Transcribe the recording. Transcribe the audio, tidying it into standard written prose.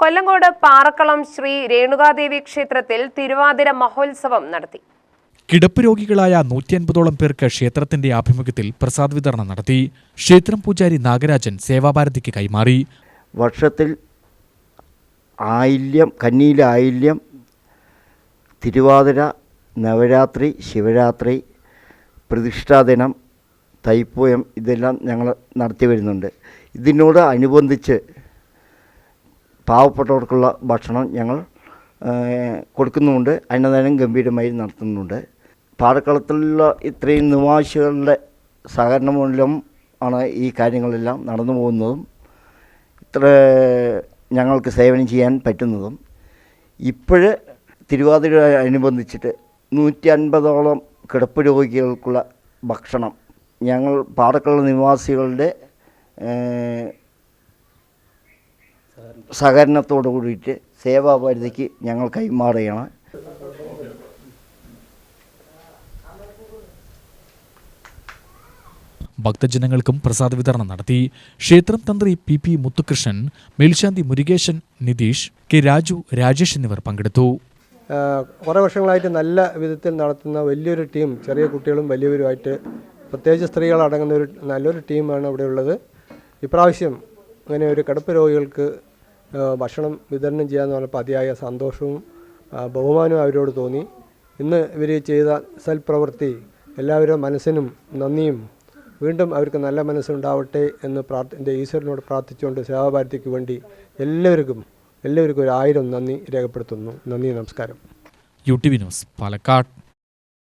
കൊല്ലങ്കോട് പാറക്കളം ശ്രീ രേണുകാദേവി ക്ഷേത്രത്തിൽ തിരുവാതിര മഹോത്സവം നടത്തി. കിടപ്പ് രോഗികളായ 150ഓളം പേർക്ക് ക്ഷേത്രത്തിന്റെ ആഭിമുഖ്യത്തിൽ പ്രസാദ വിതരണം നടത്തി. ക്ഷേത്രം പൂജാരി നാഗരാജൻ സേവാഭാരതിക്ക് കൈമാറി. വർഷത്തിൽ ആയില്യം, കന്നിയിലെ ആയില്യം, തിരുവാതിര, നവരാത്രി, ശിവരാത്രി, പ്രതിഷ്ഠാദിനം, തൈപ്പൂയം ഇതെല്ലാം ഞങ്ങൾ നടത്തി വരുന്നുണ്ട്. ഇതിനോട് അനുബന്ധിച്ച് പാവപ്പെട്ടവർക്കുള്ള ഭക്ഷണം ഞങ്ങൾ കൊടുക്കുന്നുമുണ്ട്. അന്നദാനം ഗംഭീരമായി നടത്തുന്നുണ്ട്. പാറക്കളത്തിലുള്ള ഇത്രയും നിവാസികളുടെ സഹകരണം മൂലം ആണ് ഈ കാര്യങ്ങളെല്ലാം നടന്നു പോകുന്നതും ഇത്ര ഞങ്ങൾക്ക് സേവനം ചെയ്യാൻ പറ്റുന്നതും. ഇപ്പോഴ് തിരുവാതിര അനുബന്ധിച്ചിട്ട് 150ഓളം കിടപ്പ് രോഗികൾക്കുള്ള ഭക്ഷണം ഞങ്ങൾ പാറക്കള നിവാസികളുടെ സഹകരണത്തോടു കൂടിയിട്ട് സേവാഭാരതിക്ക് ഞങ്ങൾ കൈമാറുകയാണ്. ഭക്തജനങ്ങൾക്കും പ്രസാദ വിതരണം നടത്തി. ക്ഷേത്രം തന്ത്രി PP മുത്തുകൃഷ്ണൻ, മേൽശാന്തി മുരുകേശൻ, നിതീഷ്, K രാജു, രാജേഷ് എന്നിവർ പങ്കെടുത്തു. കുറേ വർഷങ്ങളായിട്ട് നല്ല വിധത്തിൽ നടത്തുന്ന വലിയൊരു ടീം, ചെറിയ കുട്ടികളും വലിയവരുമായിട്ട്, പ്രത്യേകിച്ച് സ്ത്രീകളടങ്ങുന്ന ഒരു നല്ലൊരു ടീമാണ് ഇവിടെ ഉള്ളത്. ഇപ്രാവശ്യം അങ്ങനെ ഒരു കിടപ്പ് രോഗികൾക്ക് ഭക്ഷണം വിതരണം ചെയ്യാമെന്ന് പറഞ്ഞപ്പോൾ അതിയായ സന്തോഷവും ബഹുമാനവും അവരോട് തോന്നി. ഇന്ന് ഇവർ ചെയ്ത സൽപ്രവൃത്തി എല്ലാവരുടെ മനസ്സിനും നന്ദിയും, വീണ്ടും അവർക്ക് നല്ല മനസ്സുണ്ടാവട്ടെ എന്ന് ഈശ്വരനോട് പ്രാർത്ഥിച്ചുകൊണ്ട് സേവാഭാരതിക്ക് വേണ്ടി എല്ലാവർക്കും 1000 നന്ദി രേഖപ്പെടുത്തുന്നു. നന്ദി, നമസ്കാരം. UTV news, Palakkad.